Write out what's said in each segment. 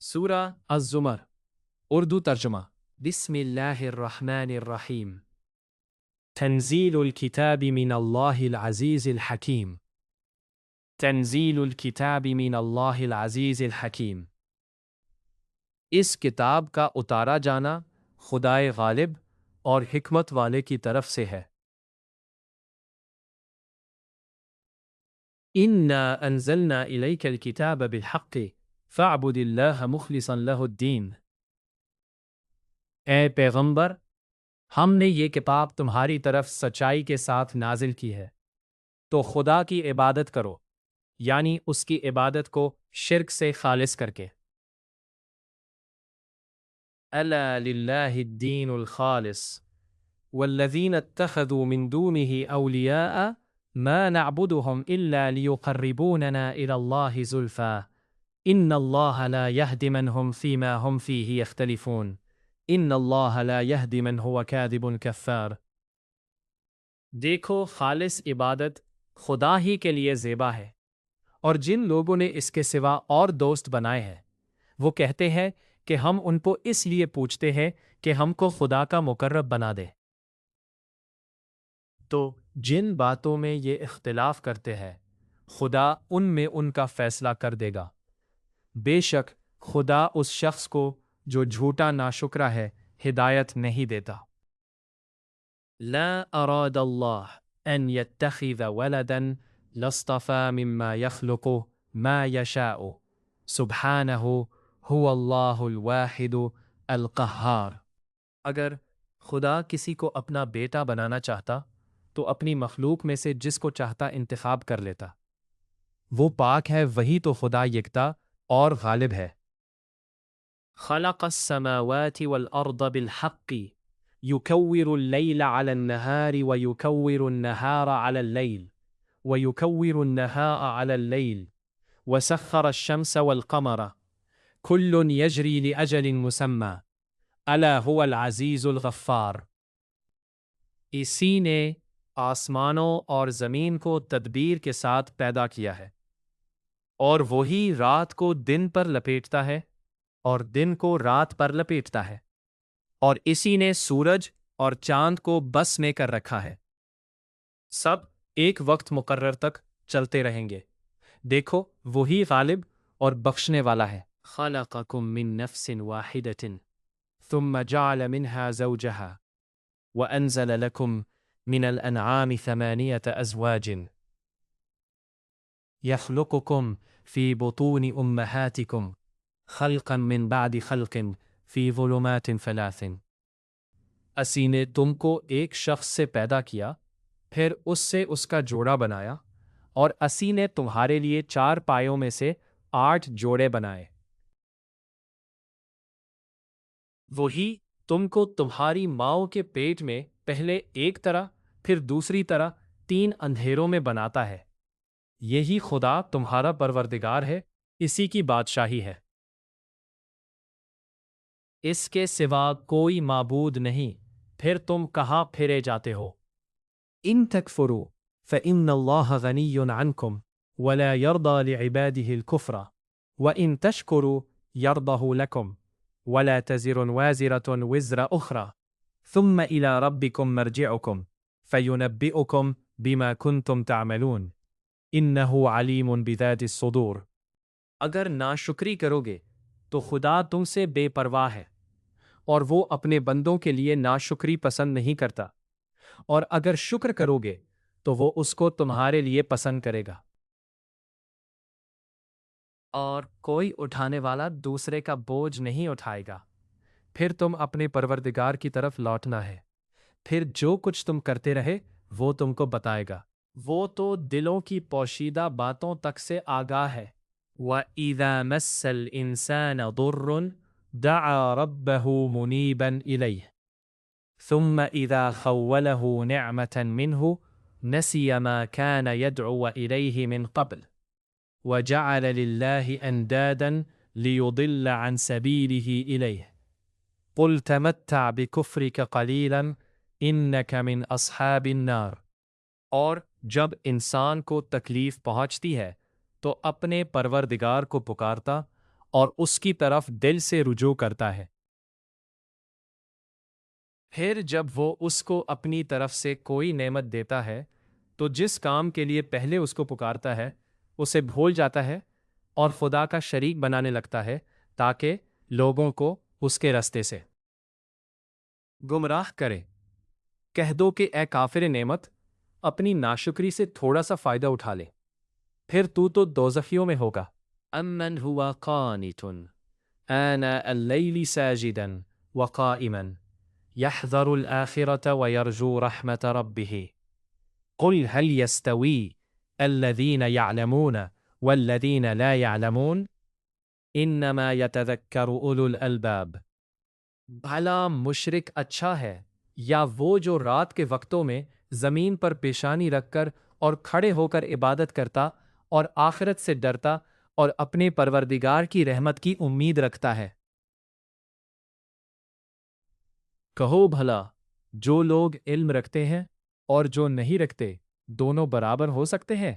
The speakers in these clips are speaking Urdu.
سورہ الزمر اردو ترجمہ بسم اللہ الرحمن الرحیم تنزیل الکتاب من اللہ العزیز الحکیم تنزیل الکتاب من اللہ العزیز الحکیم اس کتاب کا اتارا جانا خدائے غالب اور حکمت والے کی طرف سے ہے۔ انا انزلنا الیک الکتاب بالحق فاعبد اللہ مخلصا لہ الدین۔ اے پیغمبر، ہم نے یہ کتاب تمہاری طرف سچائی کے ساتھ نازل کی ہے، تو خدا کی عبادت کرو، یعنی اس کی عبادت کو شرک سے خالص کر کے۔ الا للہ الدین الخالص والذین اتخذوا من دونه اولیاء ما نعبدهم الا لیقربوننا الى اللہ زلفا ان اللہ لا يهدي من هم فيما هم فيه يختلفون ان اللہ لا يهدي من هو كاذب كفار۔ دیکھو، خالص عبادت خدا ہی کے لیے زیبا ہے، اور جن لوگوں نے اس کے سوا اور دوست بنائے ہیں وہ کہتے ہیں کہ ہم ان کو اس لیے پوچھتے ہیں کہ ہم کو خدا کا مقرب بنا دے۔ تو جن باتوں میں یہ اختلاف کرتے ہیں خدا ان میں ان کا فیصلہ کر دے گا۔ بے شک خدا اس شخص کو جو جھوٹا ناشکرا ہے ہدایت نہیں دیتا۔ لا اراد اللہ ان يتخذ ولدا لاصطفى مما يخلق ما يشاء سبحانہ هو اللہ الواحد القہار۔ اگر خدا کسی کو اپنا بیٹا بنانا چاہتا تو اپنی مخلوق میں سے جس کو چاہتا انتخاب کر لیتا۔ وہ پاک ہے، وہی تو خدا یکتا اور غالب ہے۔ خلق السماوات والارض بالحق يكور الليل على النهار ويكور النهار على الليل ويكور النهار على الليل وسخر الشمس والقمر كل يجري لأجل مسمى ألا هو العزيز الغفار۔ اسی نے آسمانوں اور زمین کو تدبیر کے ساتھ پیدا کیا ہے، اور وہی رات کو دن پر لپیٹتا ہے اور دن کو رات پر لپیٹتا ہے، اور اسی نے سورج اور چاند کو بس میں کر رکھا ہے، سب ایک وقت مقرر تک چلتے رہیں گے۔ دیکھو، وہی غالب اور بخشنے والا ہے۔ خلقکم من نفس واحدۃ ثم جعل منها زوجها وأنزل لكم من الأنعام 8 أزواج يخلقكم في بطون أمهاتكم خلقا من بعد خلق في ظلمات 3۔ اسی نے تم کو ایک شخص سے پیدا کیا، پھر اس سے اس کا جوڑا بنایا، اور اسی نے تمہارے لیے 4 پایوں میں سے 8 جوڑے بنائے۔ وہی تم کو تمہاری ماؤں کے پیٹ میں پہلے ایک طرح پھر دوسری طرح 3 اندھیروں میں بناتا ہے۔ یہی خدا تمہارا پروردگار ہے، اسی کی بادشاہی ہے۔ اس کے سوا کوئی معبود نہیں، پھر تم کہاں پھرے جاتے ہو؟ ان تکفروا فإن اللہ غنی عنکم ولا يرضى لعباده الكفر وإن تشکروا يرضه لكم ولا تزر وازرة وزر أخرى ثم إلى ربكم مرجعكم فينبئكم بما كنتم تعملون إنه عليم بذات الصدور۔ اگر ناشکری کرو گے تو خدا تم سے بے پرواہ ہے، اور وہ اپنے بندوں کے لیے ناشکری پسند نہیں کرتا، اور اگر شکر کرو گے تو وہ اس کو تمہارے لیے پسند کرے گا۔ اور کوئی اٹھانے والا دوسرے کا بوجھ نہیں اٹھائے گا، پھر تم اپنے پروردگار کی طرف لوٹنا ہے، پھر جو کچھ تم کرتے رہے وہ تم کو بتائے گا، وہ تو دلوں کی پوشیدہ باتوں تک سے آگاہ ہے۔ وَإِذَا مَسَّ الْإِنسَانَ ضُرٌّ دَعَا رَبَّهُ مُنِيبًا إِلَيْهِ ثُمَّ إِذَا خَوَّلَهُ نِعْمَةً مِّنْهُ نَسِيَ مَا كَانَ يَدْعُو إِلَيْهِ مِنْ قَبْلُ وَجَعَلَ لِلَّهِ أَنْدَادًا لِيُضِلَّ عَنْ سَبِيلِهِ إِلَيْهِ قُلْ تَمَتَّعْ بِكُفْرِكَ قَلِيلًا إِنَّكَ مِنْ أَصْحَابِ النَّارِ۔ اور جب انسان کو تکلیف پہنچتی ہے تو اپنے پروردگار کو پکارتا اور اس کی طرف دل سے رجوع کرتا ہے۔ پھر جب وہ اس کو اپنی طرف سے کوئی نعمت دیتا ہے تو جس کام کے لیے پہلے اس کو پکارتا ہے اسے بھول جاتا ہے اور خدا کا شریک بنانے لگتا ہے تاکہ لوگوں کو اس کے راستے سے گمراہ کرے۔ کہہ دو کہ اے کافر نعمت، اپنی ناشکری سے تھوڑا سا فائدہ اٹھا لے، پھر تو دوزخیوں میں ہوگا۔ امن ہوا قانت آناء اللیل ساجدا وقائما يحذر الآخرة ويرجو رحمة ربه قل هل يستوي الذين يعلمون والذين لا يعلمون انما يتذكر اولو الالباب۔ بھلا مشرک اچھا ہے یا وہ جو رات کے وقتوں میں زمین پر پیشانی رکھ کر اور کھڑے ہو کر عبادت کرتا اور آخرت سے ڈرتا اور اپنے پروردگار کی رحمت کی امید رکھتا ہے؟ کہو بھلا جو لوگ علم رکھتے ہیں اور جو نہیں رکھتے دونوں برابر ہو سکتے ہیں؟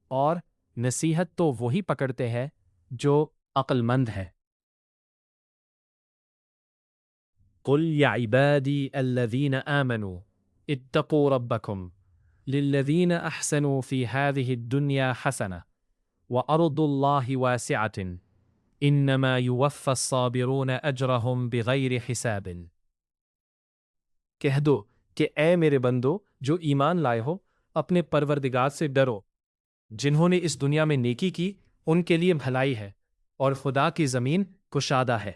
اور نصیحت تو وہی پکڑتے ہیں جو عقل مند ہے۔ قل یا عبادی الذین آمنوا اتقوا ربکم للذین احسنوا فی هذه الدنیا حسنہ وارض اللہ واسعۃ انما یوفی الصابرون اجرہم بغیر حساب۔ کہہ دو کہ اے میرے بندو جو ایمان لائے ہو، اپنے پروردگار سے ڈرو، جنہوں نے اس دنیا میں نیکی کی ان کے لیے بھلائی ہے اور خدا کی زمین کشادہ ہے۔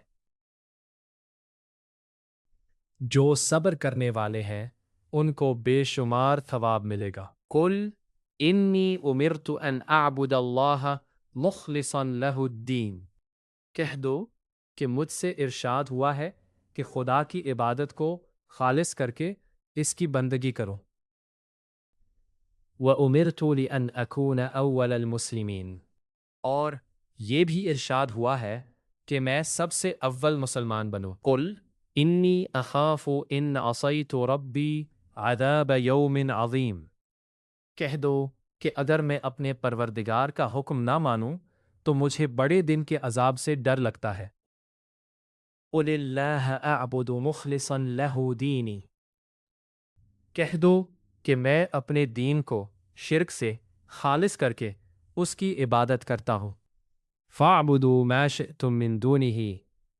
جو صبر کرنے والے ہیں ان کو بے شمار ثواب ملے گا۔ قل انی امرت ان اعبد اللہ مخلصا لہ الدین۔ کہہ دو کہ مجھ سے ارشاد ہوا ہے کہ خدا کی عبادت کو خالص کر کے اس کی بندگی کرو۔ وَأُمِرْتُ لِأَنْ أَكُونَ أَوَّلَ الْمُسْلِمِينَ۔ اور یہ بھی ارشاد ہوا ہے کہ میں سب سے اول مسلمان بنوں۔ قُلْ إِنِّي أَخَافُ إِنْ عَصَيْتُ رَبِّي عَذَابَ يَوْمٍ عَظِيمٍ۔ کہہ دو کہ اگر میں اپنے پروردگار کا حکم نہ مانوں تو مجھے بڑے دن کے عذاب سے ڈر لگتا ہے۔ قُلِ اللَّهَ أَعْبُدُ مُخْلِصًا لَهُ دِينِي۔ کہہ دو کہ میں اپنے دین کو شرک سے خالص کر کے اس کی عبادت کرتا ہوں۔ فَاعْبُدُوا مَا شِئْتُم مِّن دُونِهِ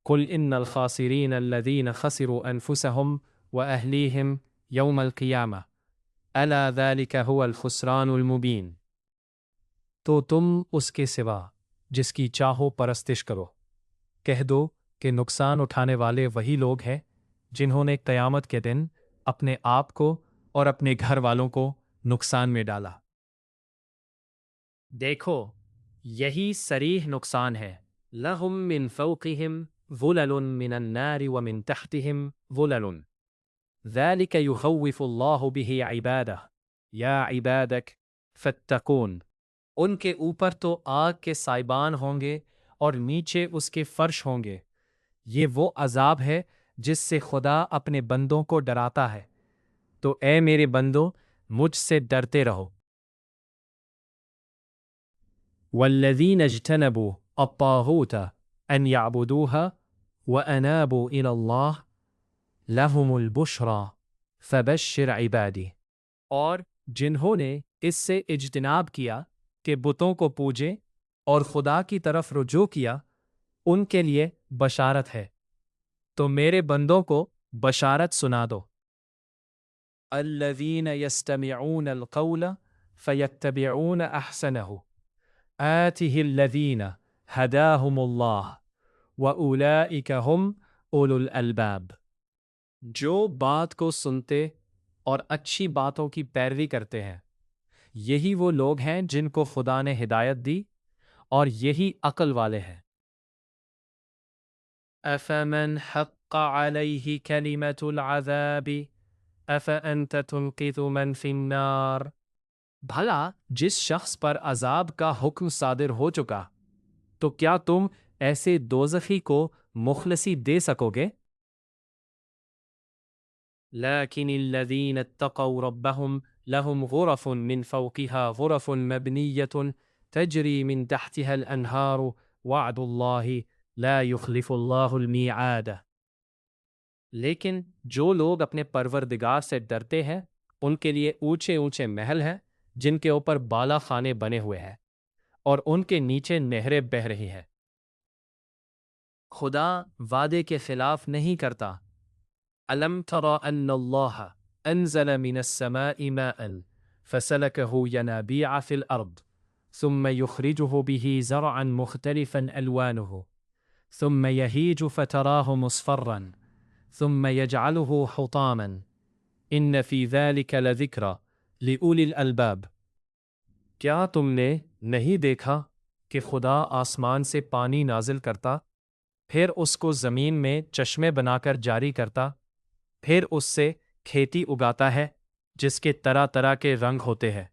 قُلْ إِنَّ الْخَاسِرِينَ الَّذِينَ خَسِرُوا أَنفُسَهُمْ وَأَهْلِيهِمْ يَوْمَ الْقِيَامَةِ أَلَا ذَلِكَ هُوَ الْخُسْرَانُ الْمُبِينُ۔ تو تم اس کے سوا جس کی چاہو پرستش کرو، کہہ دو کہ نقصان اٹھانے والے وہی لوگ ہیں جنہوں نے قیامت کے دن اپنے آپ کو اور اپنے گھر والوں کو نقصان میں ڈالا۔ دیکھو یہی صریح نقصان ہے۔ لَهُم مِّن فَوْقِهِمْ ظُلَلٌ مِّنَ النَّارِ وَمِن تَحْتِهِمْ ظُلَلٌ ذَلِكَ يُخَوِّفُ اللَّهُ بِهِ عِبَادَهُ يَا عِبَادَكَ فَاتَّقُونِ۔ ان کے اوپر تو آگ کے سائبان ہوں گے اور نیچے اس کے فرش ہوں گے۔ یہ وہ عذاب ہے جس سے خدا اپنے بندوں کو ڈراتا ہے، تو اے میرے بندو مجھ سے ڈرتے رہو۔ والذین اجتنبوا الطاغوت ان يعبدوها وانابوا الى اللہ لهم البشرى فبشر عبادی۔ اور جنہوں نے اس سے اجتناب کیا کہ بتوں کو پوجیں اور خدا کی طرف رجوع کیا، ان کے لیے بشارت ہے، تو میرے بندوں کو بشارت سنا دو۔ الذین یستمعون القول فیتبعون احسنہ آتہ الذین ہداہم اللہ واولئک ہم اولو الالباب۔ جو بات کو سنتے اور اچھی باتوں کی پیروی کرتے ہیں، یہی وہ لوگ ہیں جن کو خدا نے ہدایت دی اور یہی عقل والے ہیں۔ أَفَمَنْ حَقَّ عَلَيْهِ كَلِمَةُ الْعَذَابِ أَفَأَنْتَ تُنْقِذُ مَنْ فِي النَّارِ۔ بھلا جس شخص پر عذاب کا حکم صادر ہو چکا، تو کیا تم ایسے دوزخی کو مخلصی دے سکو گے؟ لَكِنِ الَّذِينَ اتَّقَوْا رَبَّهُمْ لَهُمْ غُرَفٌ مِّن فَوْقِهَا غُرَفٌ مَّبْنِيَّةٌ تَجْرِي مِن تَحْتِهَا الْأَنْهَارُ وعد اللہ لا یخلف اللہ المیعاد۔ لیکن جو لوگ اپنے پروردگار سے ڈرتے ہیں ان کے لیے اونچے اونچے محل ہیں جن کے اوپر بالا خانے بنے ہوئے ہیں اور ان کے نیچے نہریں بہہ رہی ہیں۔ خدا وعدے کے خلاف نہیں کرتا۔ أَلَمْ تَرَ أَنَّ اللَّهَ أَنزَلَ مِنَ السَّمَاءِ مَاءً فَسَلَكَهُ يَنَابِيعَ فِي الْأَرْضِ ثُمَّ يُخْرِجُهُ بِهِ زَرْعًا مُخْتَلِفًا أَلْوَانُهُ ثُمَّ يَهِيجُ فَتَرَاهُ مُصْفَرًّا ثُمَّ يَجْعَلُهُ حُطَامًا إِنَّ فِي ذَلِكَ لَذِكْرَى لِأُولِي الْأَلْبَابِ۔ کیا تم نے نہیں دیکھا کہ خدا آسمان سے پانی نازل کرتا، پھر اس کو زمین میں چشمے بنا کر جاری کرتا، پھر اس سے کھیتی اگاتا ہے جس کے طرح طرح کے رنگ ہوتے ہیں،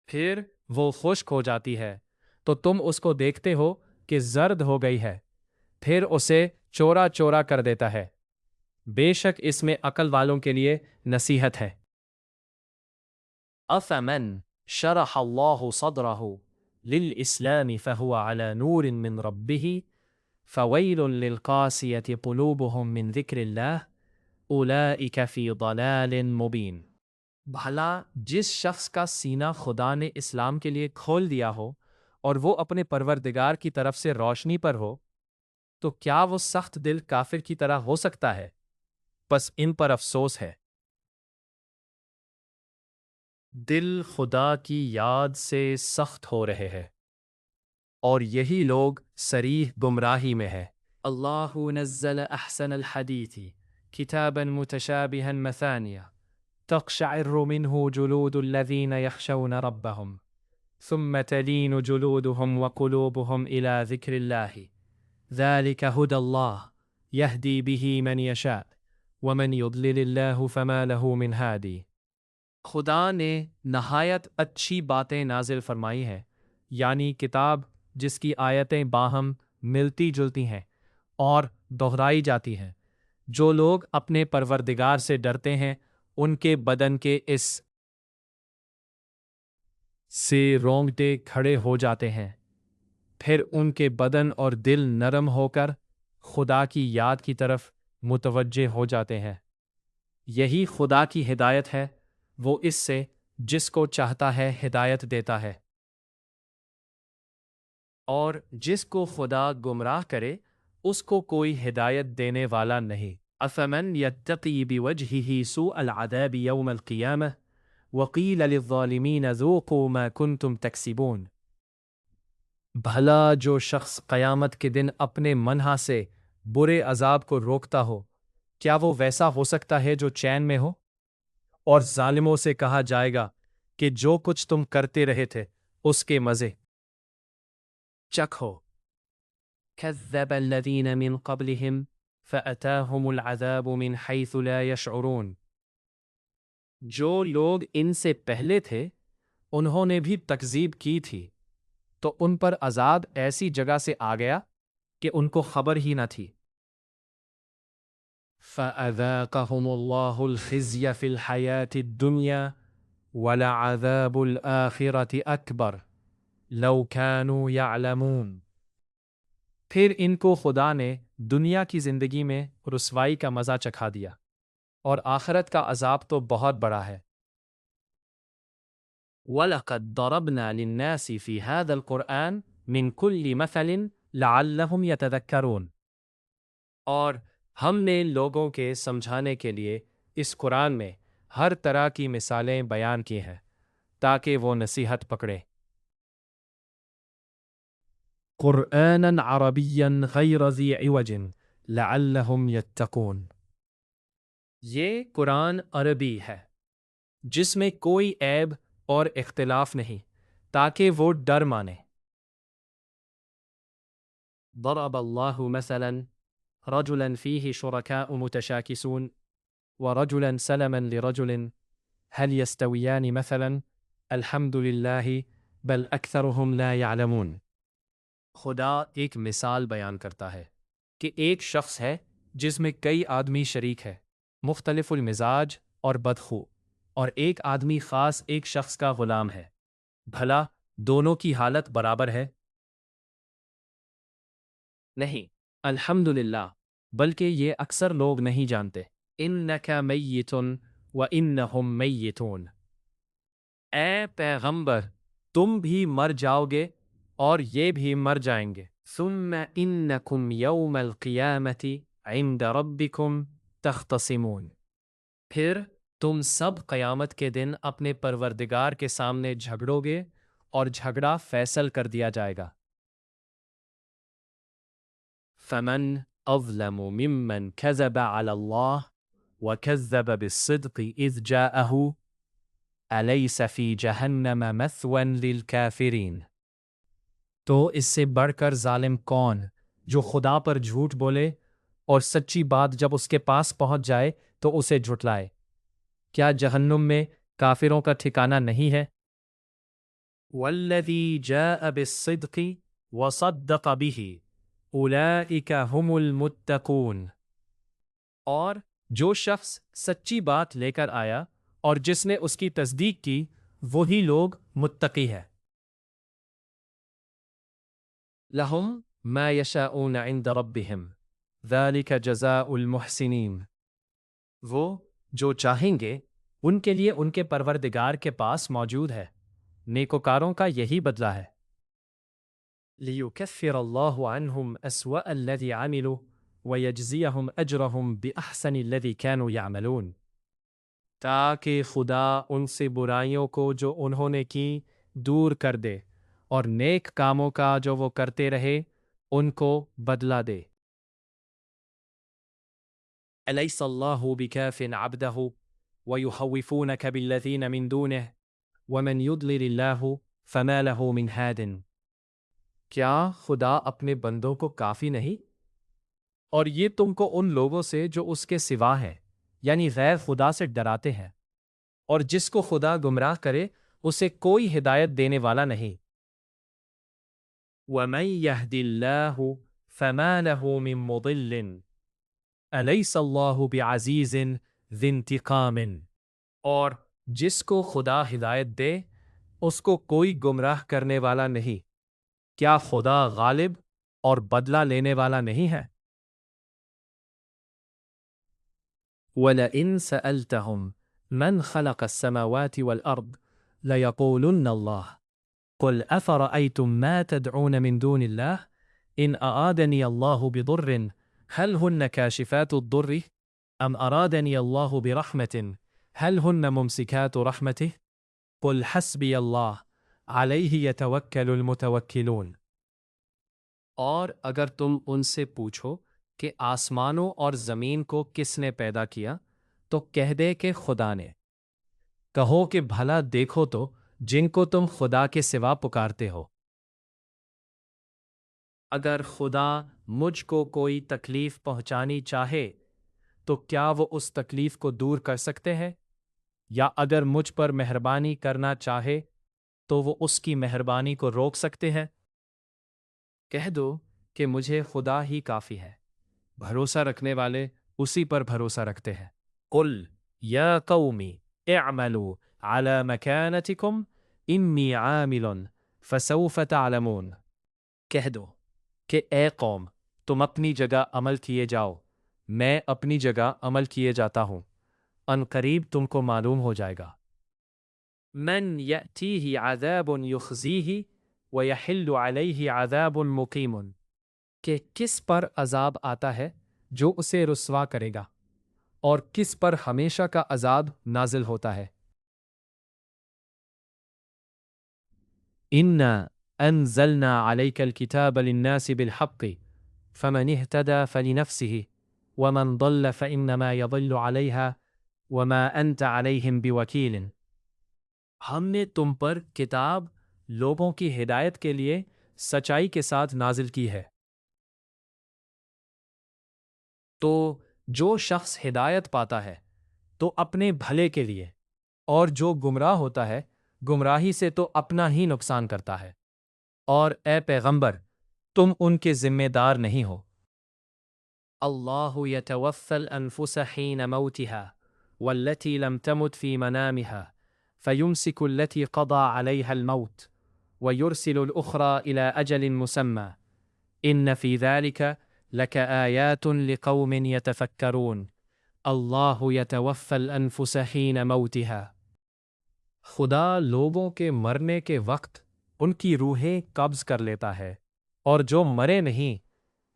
پھر وہ خشک ہو جاتی ہے تو تم اس کو دیکھتے ہو کہ زرد ہو گئی ہے، پھر اسے چورا چورا کر دیتا ہے۔ بے شک اس میں عقل والوں کے لیے نصیحت ہے۔ أَفَمَنْ شَرَحَ اللَّهُ صَدْرَهُ لِلْإِسْلَامِ فَهُوَ عَلَى نُورٍ مِّن رَبِّهِ فَوَيْلٌ لِّلْقَاسِيَةِ قُلُوبُهُم مِّن ذِكْرِ اللَّهِ أُولَٰئِكَ فِي ضَلَالٍ مُّبِينٍ۔ بھلا جس شخص کا سینہ خدا نے اسلام کے لیے کھول دیا ہو اور وہ اپنے پروردگار کی طرف سے روشنی پر ہو، تو کیا وہ سخت دل کافر کی طرح ہو سکتا ہے؟ بس ان پر افسوس ہے۔ دل خدا کی یاد سے سخت ہو رہے ہیں اور یہی لوگ صریح گمراہی میں ہے۔ اللہ نزل احسن الحدیث کتابا متشابہا مثانیہ تقشعر منه جلود الذین یخشون ربهم ثم تلین جلودهم وقلوبهم إلى ذکر اللہ ذلك هدى الله يهدي به من يشاء ومن يضلل الله فما له من هادی۔ خدا نے نہایت اچھی باتیں نازل فرمائی ہیں، یعنی کتاب جس کی آیتیں باہم ملتی جلتی ہیں اور دہرائی جاتی ہیں۔ جو لوگ اپنے پروردگار سے ڈرتے ہیں ان کے بدن کے اس سے رونگٹے کھڑے ہو جاتے ہیں، پھر ان کے بدن اور دل نرم ہو کر خدا کی یاد کی طرف متوجہ ہو جاتے ہیں۔ یہی خدا کی ہدایت ہے، وہ اس سے جس کو چاہتا ہے ہدایت دیتا ہے، اور جس کو خدا گمراہ کرے اس کو کوئی ہدایت دینے والا نہیں۔ أَفَمَنْ يَتَّقِي بِوَجْهِهِ سُوءَ الْعَذَابِ يَوْمَ الْقِيَامَةِ وَقِيلَ لِلظَّالِمِينَ ذُوقُوا مَا كُنْتُمْ تَكْسِبُونَ۔ بھلا جو شخص قیامت کے دن اپنے منہا سے برے عذاب کو روکتا ہو، کیا وہ ویسا ہو سکتا ہے جو چین میں ہو؟ اور ظالموں سے کہا جائے گا کہ جو کچھ تم کرتے رہے تھے اس کے مزے چکھو۔ كذب الذين من قبلهم فأتاهم العذاب من حيث لا يشعرون۔ جو لوگ ان سے پہلے تھے انہوں نے بھی تکذیب کی تھی تو ان پر عذاب ایسی جگہ سے آ گیا کہ ان کو خبر ہی نہ تھی۔ فَأَذَاقَهُمُ اللَّهُ الْخِزْيَ فِي الْحَيَاةِ الدُّنْيَا وَلَعَذَابُ الْآخِرَةِ أَكْبَرُ لَوْ كَانُوا يَعْلَمُونَ۔ پھر ان کو خدا نے دنیا کی زندگی میں رسوائی کا مزہ چکھا دیا، اور آخرت کا عذاب تو بہت بڑا ہے۔ وَلَقَدْ ضَرَبْنَا لِلنَّاسِ فِي هَذَا الْقُرْآنِ مِنْ كُلِّ مَثَلٍ لَعَلَّهُمْ يَتَذَكَّرُونَ۔ اور ہم نے لوگوں کے سمجھانے کے لیے اس قرآن میں ہر طرح کی مثالیں بیان کی ہیں تاکہ وہ نصیحت پکڑیں۔ قرآناً عربیاً غیر ذی عوج لعلہم یتقون۔ یہ قرآن عربی ہے جس میں کوئی عیب اور اختلاف نہیں تاکہ وہ ڈر مانے۔ ضرب اللہ مثلا رجلا فیہ شرکاء متشاکسون ورجلا سلما لرجل هل يستویان مثلا الحمد للہ بل اکثرهم لا يعلمون۔ خدا ایک مثال بیان کرتا ہے کہ ایک شخص ہے جس میں کئی آدمی شریک ہے، مختلف المزاج اور بدخو، اور ایک آدمی خاص ایک شخص کا غلام ہے، بھلا دونوں کی حالت برابر ہے؟ نہیں، الحمدللہ، بلکہ یہ اکثر لوگ نہیں جانتے۔ انک میت و انہم میتون، اے پیغمبر تم بھی مر جاؤ گے اور یہ بھی مر جائیں گے۔ ثم انکم یوم القیامت عند ربکم تختصمون، پھر تم سب قیامت کے دن اپنے پروردگار کے سامنے جھگڑو گے اور جھگڑا فیصل کر دیا جائے گا۔ فمن اظلم ممن كذب على الله وكذب بالصدق اذ جاءه أليس في جهنم مثوى للكافرين، تو اس سے بڑھ کر ظالم کون جو خدا پر جھوٹ بولے اور سچی بات جب اس کے پاس پہنچ جائے تو اسے جھٹلائے؟ کیا جہنم میں کافروں کا ٹھکانہ نہیں ہے؟ والذی جاء بالصدق وصدق به اولئک هم المتقون، اور جو شخص سچی بات لے کر آیا اور جس نے اس کی تصدیق کی وہی لوگ متقی ہے۔ لہم ما یشاؤون عند ربہم ذالک جزاء المحسنین، وہ جو چاہیں گے ان کے لیے ان کے پروردگار کے پاس موجود ہے، نیکوکاروں کا یہی بدلہ ہے۔ لیکفر اللہ عنہم اسوأ الذی عملوا ویجزیہم اجرہم بأحسن الذی کانوا یعملون، تاکہ خدا ان سے برائیوں کو جو انہوں نے کی دور کر دے اور نیک کاموں کا جو وہ کرتے رہے ان کو بدلہ دے۔ الیس اللہ بکاف عبدہ ویخوفونک بالذین من دونہ ومن یضلل اللہ فما لہ من ہاد، کیا خدا اپنے بندوں کو کافی نہیں؟ اور یہ تم کو ان لوگوں سے جو اس کے سوا ہیں یعنی غیر خدا سے ڈراتے ہیں، اور جس کو خدا گمراہ کرے اسے کوئی ہدایت دینے والا نہیں۔ وَمَن يَهْدِ اللَّهُ فَمَا لَهُ مِن مُضِلٍّ أَلَيْسَ اللَّهُ بِعَزِيزٍ ذِي انتقام، اور جس کو خدا ہدایت دے اس کو کوئی گمراہ کرنے والا نہیں، کیا خدا غالب اور بدلہ لینے والا نہیں ہے؟ وَلَئِن سَأَلْتَهُمْ مَنْ خَلَقَ السَّمَاوَاتِ وَالْأَرْضِ لَيَقُولُنَّ اللَّهُ قُلْ أَفَرَأَيْتُمْ مَا تَدْعُونَ مِن دُونِ اللَّهِ إِنْ أَرَادَنِيَ اللَّهُ بِضُرٍّ هل هن كاشفات الضر أم أرادني الله برحمة هل هن ممسكات رحمته قل حسبي الله عليه يتوكل المتوكلون، اور اگر تم ان سے پوچھو کہ آسمانوں اور زمین کو کس نے پیدا کیا تو کہہ دے کہ خدا نے، کہو کہ بھلا دیکھو تو جن کو تم خدا کے سوا پکارتے ہو، اگر خدا مجھ کو کوئی تکلیف پہنچانی چاہے تو کیا وہ اس تکلیف کو دور کر سکتے ہیں؟ یا اگر مجھ پر مہربانی کرنا چاہے تو وہ اس کی مہربانی کو روک سکتے ہیں؟ کہہ دو کہ مجھے خدا ہی کافی ہے، بھروسہ رکھنے والے اسی پر بھروسہ رکھتے ہیں۔ قل یا قومی اعملوا على مکانتکم انی عامل فسوف تعلمون، کہہ دو کہ اے قوم تم اپنی جگہ عمل کیے جاؤ، میں اپنی جگہ عمل کیے جاتا ہوں، ان قریب تم کو معلوم ہو جائے گا۔ من یأتیہ عذاب یخزیہ ویحل علیہ عذاب مقیم، کہ کس پر عذاب آتا ہے جو اسے رسوا کرے گا اور کس پر ہمیشہ کا عذاب نازل ہوتا ہے۔ اِنَّا أَنزَلْنَا عَلَيْكَ الْكِتَابَ لِلنَّاسِ بِالْحَقِّ فَمَنِ اهْتَدَى فَلِنَفْسِهِ وَمَنْ ضَلَّ فَإِنَّمَا يَضِلُّ عَلَيْهَا وَمَا أَنْتَ عَلَيْهِمْ بِوَكِيلٍ، ہم نے تم پر کتاب لوگوں کی ہدایت کے لیے سچائی کے ساتھ نازل کی ہے، تو جو شخص ہدایت پاتا ہے تو اپنے بھلے کے لیے، اور جو گمراہ ہوتا ہے گمراہی سے تو اپنا ہی نقصان کرتا ہے، اور اے پیغمبر تم ان کے ذمہ دار نہیں ہو۔ اللہ یتوفی الانفس حین موتها والتي لم تمت في منامها فيمسك التي قضى عليها الموت ويرسل الأخرى إلى أجل مسمى ان فی ذلک لکآیات لقوم یتفکرون اللہ یتوفی الانفس حین موتها۔ خدا لوگوں کے مرنے کے وقت ان کی روحیں قبض کر لیتا ہے، اور جو مرے نہیں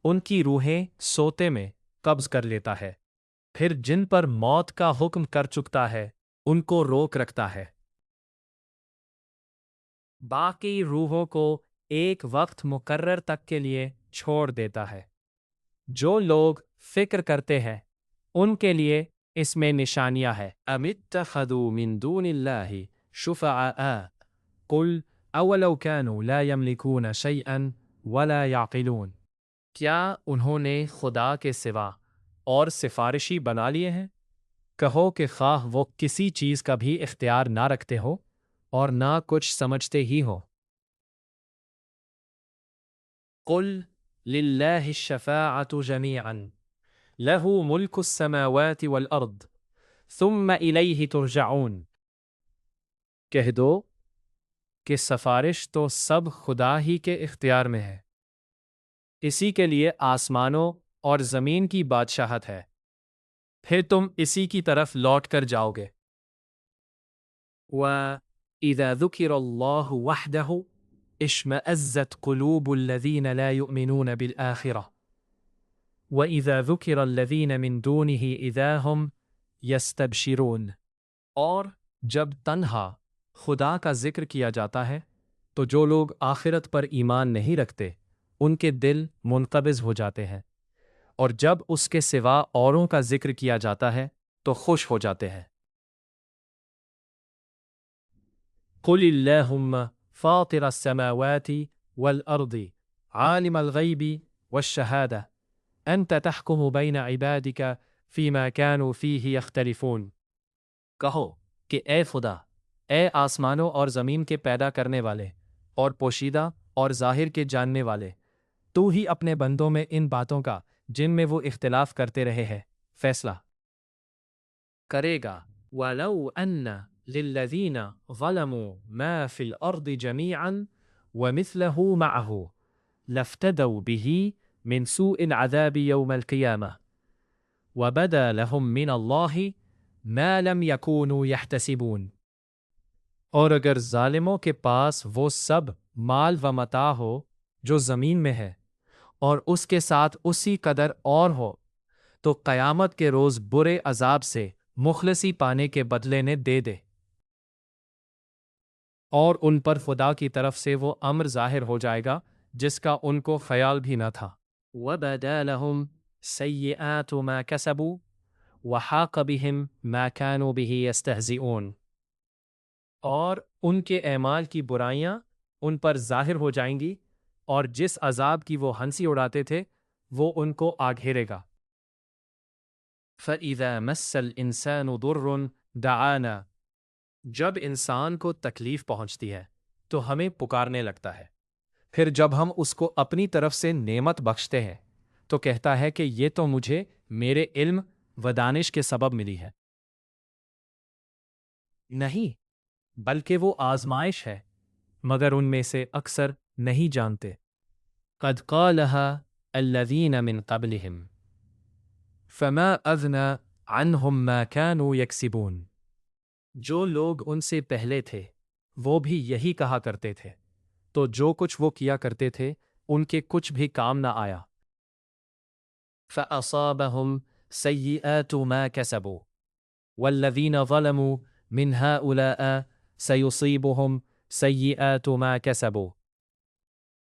ان کی روحیں سوتے میں قبض کر لیتا ہے، پھر جن پر موت کا حکم کر چکتا ہے ان کو روک رکھتا ہے۔ باقی روحوں کو ایک وقت مقرر تک کے لیے چھوڑ دیتا ہے۔ جو لوگ فکر کرتے ہیں ان کے لیے اس میں نشانیاں ہے۔ ام اتخذوا من دون اللہ شفعاء قل اولو كانوا لا يملكون شيئا ولا يعقلون۔ کیا انہوں نے خدا کے سوا اور سفارشی بنا لیے ہیں؟ کہو کہ خواہ وہ کسی چیز کا بھی اختیار نہ رکھتے ہو اور نہ کچھ سمجھتے ہی ہو۔ قل للہ الشفاعۃ جمیعا لہ ملک السماوات والارض ثم الیہ ترجعون۔ کہہ دو کہ سفارش تو سب خدا ہی کے اختیار میں ہے، اسی کے لیے آسمانوں اور زمین کی بادشاہت ہے، پھر تم اسی کی طرف لوٹ کر جاؤ گے۔ وَإِذَا ذُكِرَ اللَّهُ وَحْدَهُ اشْمَأَزَّتْ قُلُوبُ الَّذِينَ لَا يُؤْمِنُونَ بِالْآخِرَةِ وَإِذَا ذُكِرَ الَّذِينَ مِن دُونِهِ إِذَا هُمْ يَسْتَبْشِرُونَ۔ اور جب تنہا خدا کا ذکر کیا جاتا ہے تو جو لوگ آخرت پر ایمان نہیں رکھتے ان کے دل منقبض ہو جاتے ہیں، اور جب اس کے سوا اوروں کا ذکر کیا جاتا ہے تو خوش ہو جاتے ہیں۔ قل اللہم فاطر السماوات والارض عالم الغیب والشہادہ انت تحکم بین عبادک فیما كانوا فیہ یختلفون۔ کہو کہ اے خدا، اے آسمانوں اور زمین کے پیدا کرنے والے اور پوشیدہ اور ظاہر کے جاننے والے، تو ہی اپنے بندوں میں ان باتوں کا جن میں وہ اختلاف کرتے رہے ہیں فیصلہ کرے گا۔ وَلَوْ أَنَّ لِلَّذِينَ ظَلَمُوا مَا فِي الْأَرْضِ جَمِيعًا وَمِثْلَهُ مَعَهُ لَافْتَدَوْا بِهِ مِنْ سُوءِ الْعَذَابِ يَوْمَ الْقِيَامَةِ وَبَدَا لَهُم مِّنَ اللَّهِ مَا لَمْ يَكُونُوا يَحْتَسِبُونَ۔ اور اگر ظالموں کے پاس وہ سب مال و متاع ہو جو زمین میں ہے اور اس کے ساتھ اسی قدر اور ہو تو قیامت کے روز برے عذاب سے مخلصی پانے کے بدلے نے دے دے، اور ان پر خدا کی طرف سے وہ امر ظاہر ہو جائے گا جس کا ان کو خیال بھی نہ تھا۔ وَبَدَا لَهُمْ سَيِّئَاتُ مَا كَسَبُوا وَحَاقَ بِهِمْ مَا كَانُوا بِهِ يَسْتَهْزِئُونَ۔ اور ان کے اعمال کی برائیاں ان پر ظاہر ہو جائیں گی، اور جس عذاب کی وہ ہنسی اڑاتے تھے وہ ان کو آ گھیرے گا۔ فَإِذَا مَسَّ الْإِنسَانُ ضُرٌّ دَعَانَا۔ جب انسان کو تکلیف پہنچتی ہے تو ہمیں پکارنے لگتا ہے، پھر جب ہم اس کو اپنی طرف سے نعمت بخشتے ہیں تو کہتا ہے کہ یہ تو مجھے میرے علم و دانش کے سبب ملی ہے۔ نہیں، بلکہ وہ آزمائش ہے، مگر ان میں سے اکثر نہیں جانتے۔ قد قالها الذین من قبلهم فما اغنى عنهم ما كانوا يكسبون۔ جو لوگ ان سے پہلے تھے وہ بھی یہی کہا کرتے تھے، تو جو کچھ وہ کیا کرتے تھے ان کے کچھ بھی کام نہ آیا۔ فأصابهم سيئات ما كسبوا والذين ظلموا من هؤلاء سيصيبهم سيئات ما كسبوا۔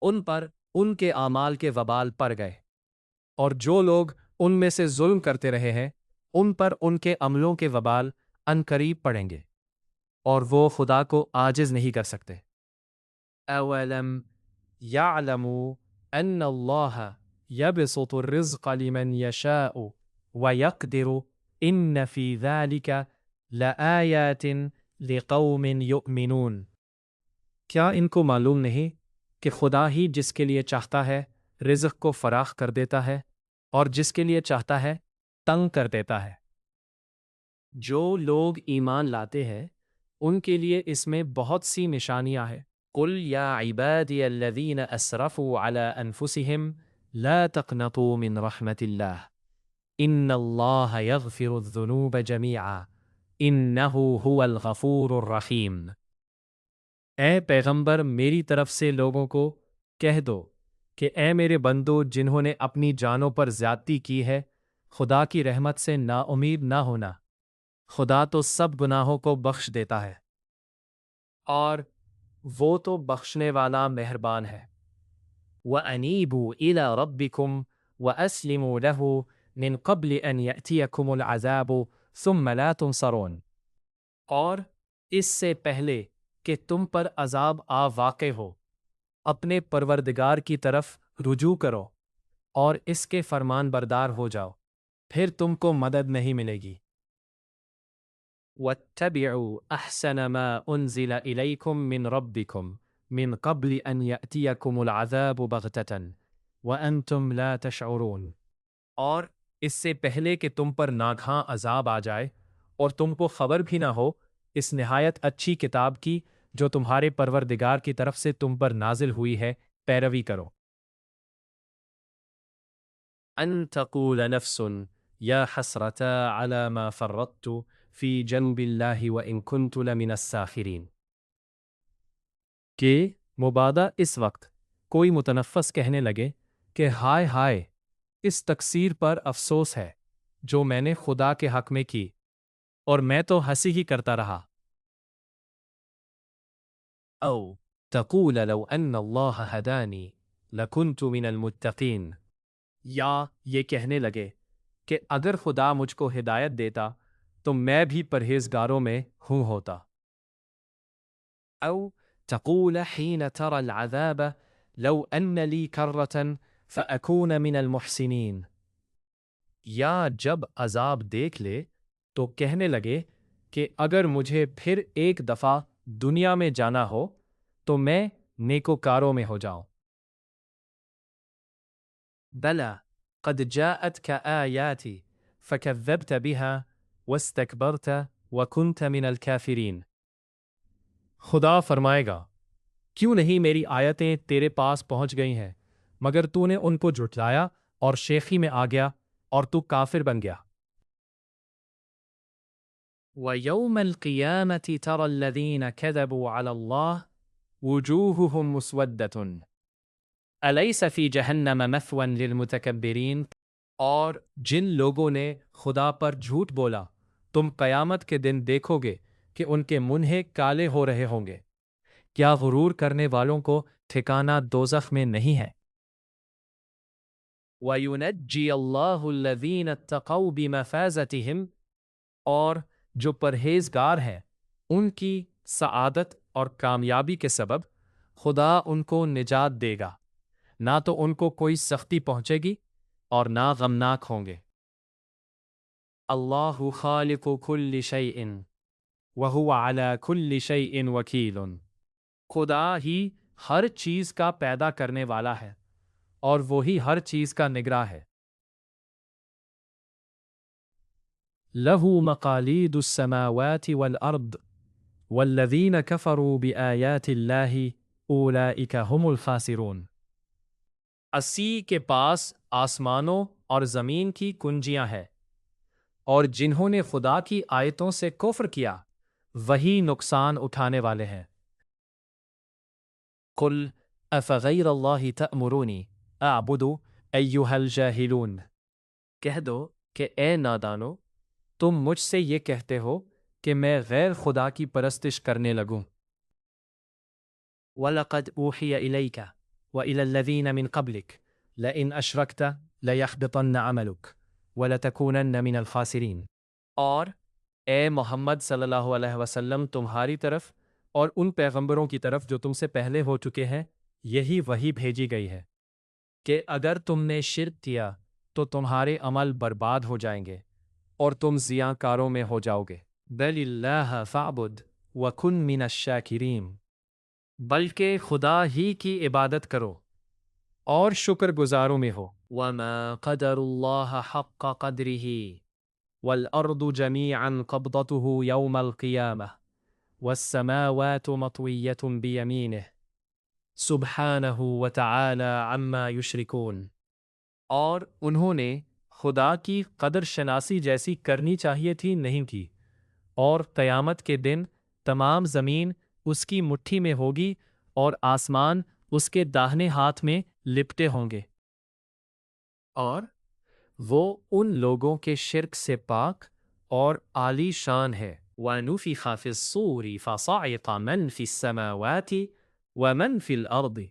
ان پر ان کے اعمال کے وبال پڑ گئے، اور جو لوگ ان میں سے ظلم کرتے رہے ہیں ان پر ان کے عملوں کے وبال عنقریب پڑیں گے، اور وہ خدا کو عاجز نہیں کر سکتے۔ اولم یعلموا ان اللہ یبسط الرزق لمن یشاء ویقدر ان فی ذلک لآیات لقوم یؤمنون۔ کیا ان کو معلوم نہیں کہ خدا ہی جس کے لیے چاہتا ہے رزق کو فراخ کر دیتا ہے اور جس کے لیے چاہتا ہے تنگ کر دیتا ہے؟ جو لوگ ایمان لاتے ہیں ان کے لیے اس میں بہت سی نشانیاں ہیں۔ قل یا عبادی الذین اسرفوا علی انفسهم لا تقنطوا من رحمت اللہ ان اللہ یغفر الذنوب جمیعا انہ هو الغفور الرحیم۔ اے پیغمبر میری طرف سے لوگوں کو کہہ دو کہ اے میرے بندو جنہوں نے اپنی جانوں پر زیادتی کی ہے، خدا کی رحمت سے نا امید نہ ہونا، خدا تو سب گناہوں کو بخش دیتا ہے اور وہ تو بخشنے والا مہربان ہے۔ وَأَنِيبُوا إِلَىٰ رَبِّكُمْ وَأَسْلِمُوا لَهُ مِن قَبْلِ أَن يَأْتِيَكُمُ الْعَذَابُ ثُمَّ لَا تُنصَرُونَ، اور اس سے پہلے کہ تم پر عذاب آ واقع ہو اپنے پروردگار کی طرف رجوع کرو اور اس کے فرمان بردار ہو جاؤ، پھر تم کو مدد نہیں ملے گی۔ وَاتَّبِعُوا أَحْسَنَ مَا أُنزِلَ إِلَيْكُم مِّن رَّبِّكُم مِّن قَبْلِ أَن يَأْتِيَكُمُ الْعَذَابُ بَغْتَةً وَأَنتُمْ لَا تَشْعُرُونَ، اور اس سے پہلے کہ تم پر ناگہاں عذاب آ جائے اور تم کو خبر بھی نہ ہو، اس نہایت اچھی کتاب کی جو تمہارے پروردگار کی طرف سے تم پر نازل ہوئی ہے پیروی کرو۔ ان تقول نفس یا حسرتا علی ما فرطت فی جنب اللہ وان کنت لمن الساخرین، کہ مبادا اس وقت کوئی متنفس کہنے لگے کہ ہائے ہائے، اس تقصیر پر افسوس ہے جو میں نے خدا کے حق میں کی، اور میں تو ہنسی ہی کرتا رہا۔ او تقول لو ان اللہ ہدانی لکنت من المتقین، یا یہ کہنے لگے کہ اگر خدا مجھ کو ہدایت دیتا تو میں بھی پرہیزگاروں میں ہوتا۔ او تقول حین ترى العذاب لو ان لی کرة فأکون من المحسنین، یا جب عذاب دیکھ لے تو کہنے لگے کہ اگر مجھے پھر ایک دفعہ دنیا میں جانا ہو تو میں نیکوکاروں میں ہو جاؤں۔ بلا قد جاءتك آیاتی فکذبت بها واستکبرت وکنت من الکافرین، خدا فرمائے گا کیوں نہیں میری آیتیں تیرے پاس پہنچ گئی ہیں مگر تو نے ان کو جھٹلایا اور شیخی میں آ گیا اور تو کافر بن گیا۔ وَيَوْمَ الْقِيَامَةِ تَرَى الَّذِينَ كَذَبُوا عَلَى اللَّهِ وُجُوهُهُمْ مُسْوَدَّةٌ أَلَيْسَ فِي جَهَنَّمَ مَثْوًى لِلْمُتَكَبِّرِينَ، اور جن لوگوں نے خدا پر جھوٹ بولا تم قیامت کے دن دیکھو گے کہ ان کے منہ کالے ہو رہے ہوں گے، کیا غرور کرنے والوں کو ٹھکانہ دوزخ میں نہیں ہے؟ وَيُنَجِّيَ اللَّهُ الَّذِينَ اتَّقَوْا بِمَفَازَتِهِمْ، اور جو پرہیزگار ہیں ان کی سعادت اور کامیابی کے سبب خدا ان کو نجات دے گا، نہ تو ان کو کوئی سختی پہنچے گی اور نہ غمناک ہوں گے۔ اللہ خالق کل شیء وہو علی کل شیء وکیل، خدا ہی ہر چیز کا پیدا کرنے والا ہے اور وہی ہر چیز کا نگراں ہے۔ لہ مقالید السماوات والارض والذین کفروا بآیات اللہ اولئک هم الخاسرون، اسی کے پاس آسمانوں اور زمین کی کنجیاں ہیں، اور جنہوں نے خدا کی آیتوں سے کفر کیا وہی نقصان اٹھانے والے ہیں۔ قل افغیر اللہ تأمرونی اعبد ایھا الجاہلون، کہہ دو کہ اے نادانو تم مجھ سے یہ کہتے ہو کہ میں غیر خدا کی پرستش کرنے لگوں۔ وَلَقَدْ أُوحِيَ إِلَيْكَ وَإِلَى الَّذِينَ مِن قَبْلِكَ لَئِنْ أَشْرَكْتَ لَيَحْبِطَنَّ عَمَلُكَ وَلَتَكُونَنَّ مِنَ الْخَاسِرِينَ، اور اے محمد صلی اللہ علیہ وسلم تمہاری طرف اور ان پیغمبروں کی طرف جو تم سے پہلے ہو چکے ہیں یہی وحی بھیجی گئی ہے کہ اگر تم نے شرک کیا تو تمہارے عمل برباد ہو جائیں گے اور تم ضیاء کاروں میں ہو جاؤ گے۔ بل اللہ فاعبد وکن من الشاکرین، بلکہ خدا ہی کی عبادت کرو اور شکر گزاروں میں ہو۔ وما قدر اللہ حق قدرہ والارض جميعا قبضته يوم القيامة والسماوات مطوية بيمينه سبحانہ وتعالی عما یشرکون۔ اور انہوں نے خدا کی قدر شناسی جیسی کرنی چاہیے تھی نہیں کی، اور قیامت کے دن تمام زمین اس کی مٹھی میں ہوگی اور آسمان اس کے داہنے ہاتھ میں لپٹے ہوں گے، اور وہ ان لوگوں کے شرک سے پاک اور عالی شان ہے۔ وَنُفِخَ فِي الصُّورِ فَصَعِقَ مَن فِي السَّمَاوَاتِ وَمَن فِي الْأَرْضِ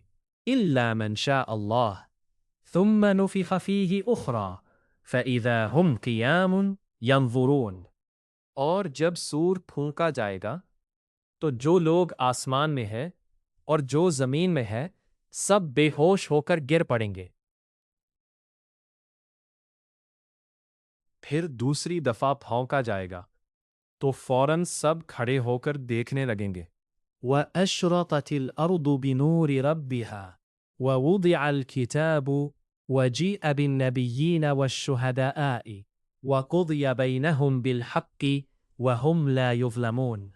إِلَّا مَن شَاءَ اللَّهُ ثُمَّ نُفِخَ فِيهِ أُخْرَى فَإِذَا هُمْ قِيَامٌ يَنظُرُونَ۔ اور جب سور پھونکا جائے گا تو جو لوگ آسمان میں ہے اور جو زمین میں ہے سب بے ہوش ہو کر گر پڑیں گے۔ پھر دوسری دفعہ پھونکا جائے گا تو فوراً سب کھڑے ہو کر دیکھنے لگیں گے۔ وَأَشْرَقَتِ الْأَرْضُ بِنُورِ رَبِّهَا وَوُضِعَ الْكِتَابُ وَجِيءَ بِالنَّبِيِّينَ وَالشُّهَدَاءِ وَقُضِيَ بَيْنَهُم بِالْحَقِّ وَهُمْ لَا يُظْلَمُونَ۔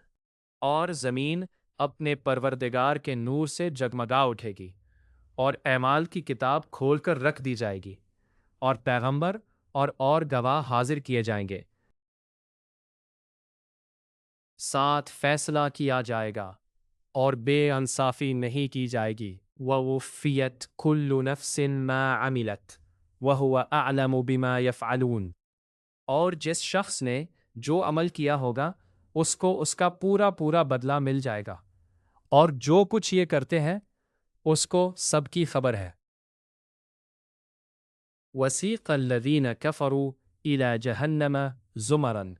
اور زمین اپنے پروردگار کے نور سے جگمگا اٹھے گی، اور اعمال کی کتاب کھول کر رکھ دی جائے گی، اور پیغمبر اور گواہ حاضر کیے جائیں گے، ساتھ فیصلہ کیا جائے گا اور بے انصافی نہیں کی جائے گی۔ وَوُفِّيَتْ كُلُّ نَفْسٍ مَا عَمِلَتْ وَهُوَ أَعْلَمُ بِمَا يَفْعَلُونَ۔ اور جس شخص نے جو عمل کیا ہوگا اس کو اس کا پورا پورا بدلہ مل جائے گا، اور جو کچھ یہ کرتے ہیں اس کو سب کی خبر ہے۔ وَسِيقَ الَّذِينَ كَفَرُوا إِلَى جَهَنَّمَ زُمَرًا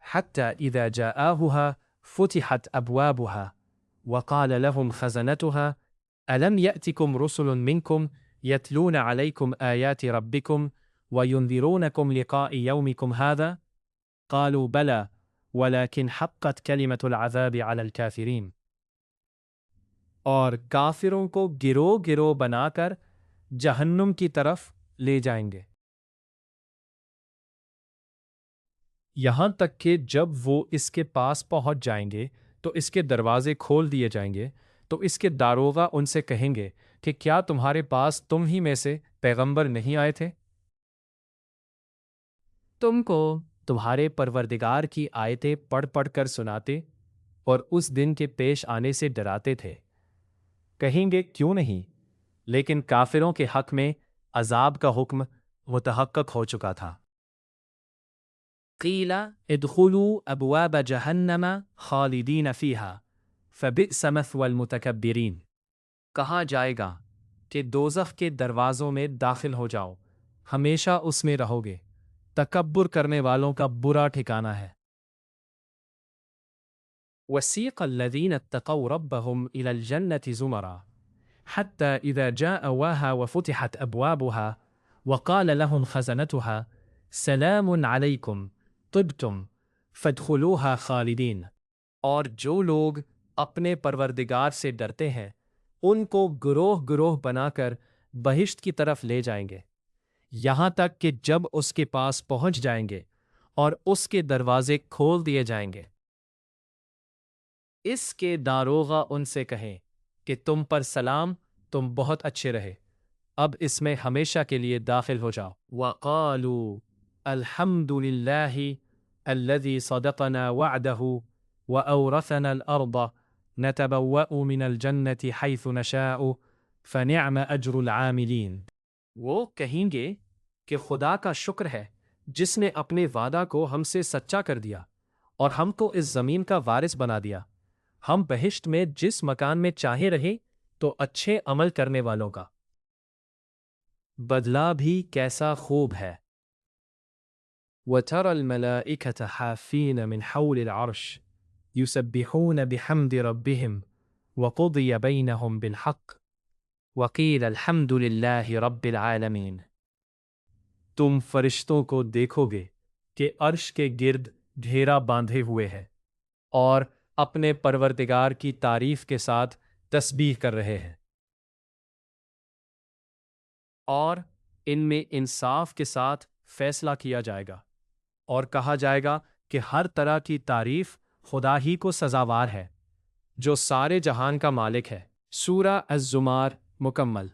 حَتَّى إِذَا جَاءُوهَا فُتِحَتْ أَبْوَابُهَا وَقَالَ لَهُمْ خَزَنَتُهَا أَلَمْ يَأْتِكُمْ رُسُلٌ مِّنكُمْ يَتْلُونَ عَلَيْكُمْ آيَاتِ رَبِّكُمْ وَيُنذِرُونَكُمْ لِقَاءَ يَوْمِكُمْ هَذَا قَالُوا بَلَى وَلَكِنْ حَقَّتْ كَلِمَةُ الْعَذَابِ عَلَى الْكَافِرِينَ۔ اور کافروں کو گروہ گروہ بنا کر جہنم کی طرف لے جائیں گے، یہاں تک کہ جب وہ اس کے پاس پہنچ جائیں گے تو اس کے دروازے کھول دیے جائیں گے، تو اس کے داروغہ ان سے کہیں گے کہ کیا تمہارے پاس تم ہی میں سے پیغمبر نہیں آئے تھے؟ تم کو تمہارے پروردگار کی آیتیں پڑھ پڑھ کر سناتے اور اس دن کے پیش آنے سے ڈراتے تھے۔ کہیں گے کیوں نہیں، لیکن کافروں کے حق میں عذاب کا حکم متحقق ہو چکا تھا۔ قیل ادخلوا ابواب جہنم خالدین فیہا فبئس مثوی المتکبرین۔ کہا جائے گا کہ دوزخ کے دروازوں میں داخل ہو جاؤ، ہمیشہ اس میں رہو گے، تکبر کرنے والوں کا برا ٹھکانہ ہے۔ وسیق الذین اتقوا ربهم الى الجنة زمرا حتى اذا جاءوها وفتحت ابوابها وقال لهم خزنتها سلام علیکم طبتم فادخلوها خالدین۔ اور جو لوگ اپنے پروردگار سے ڈرتے ہیں ان کو گروہ گروہ بنا کر بہشت کی طرف لے جائیں گے، یہاں تک کہ جب اس کے پاس پہنچ جائیں گے اور اس کے دروازے کھول دیے جائیں گے، اس کے داروغہ ان سے کہیں کہ تم پر سلام، تم بہت اچھے رہے، اب اس میں ہمیشہ کے لیے داخل ہو جاؤ۔ وَقَالُوا الْحَمْدُ لِلَّهِ الَّذِي صَدَقَنَا وَعْدَهُ وَأَوْرَثَنَا الْأَرْضَ نَتَبَوَّأُ مِنَ الْجَنَّةِ حَيْثُ نَشَاءُ فَنِعْمَ أَجْرُ الْعَامِلِينَ۔ وہ کہیں گے کہ خدا کا شکر ہے جس نے اپنے وعدہ کو ہم سے سچا کر دیا اور ہم کو اس زمین کا وارث بنا دیا، ہم بہشت میں جس مکان میں چاہے رہے تو اچھے عمل کرنے والوں کا بدلہ بھی کیسا خوب ہے۔ وَتَرَى الْمَلَائِكَةَ حَافِّينَ مِنْ حَوْلِ الْعَرْشِ يُسَبِّحُونَ بِحَمْدِ رَبِّهِمْ وَقُضِيَ بَيْنَهُمْ بِالْحَقِّ وَقِيلَ الْحَمْدُ لِلَّهِ رَبِّ الْعَالَمِينَ۔ تم فرشتوں کو دیکھو گے کہ عرش کے گرد گھیرا باندھے ہوئے ہے اور اپنے پروردگار کی تعریف کے ساتھ تسبیح کر رہے ہیں، اور ان میں انصاف کے ساتھ فیصلہ کیا جائے گا، اور کہا جائے گا کہ ہر طرح کی تعریف خدا ہی کو سزاوار ہے جو سارے جہان کا مالک ہے۔ سورہ الزمار مکمل۔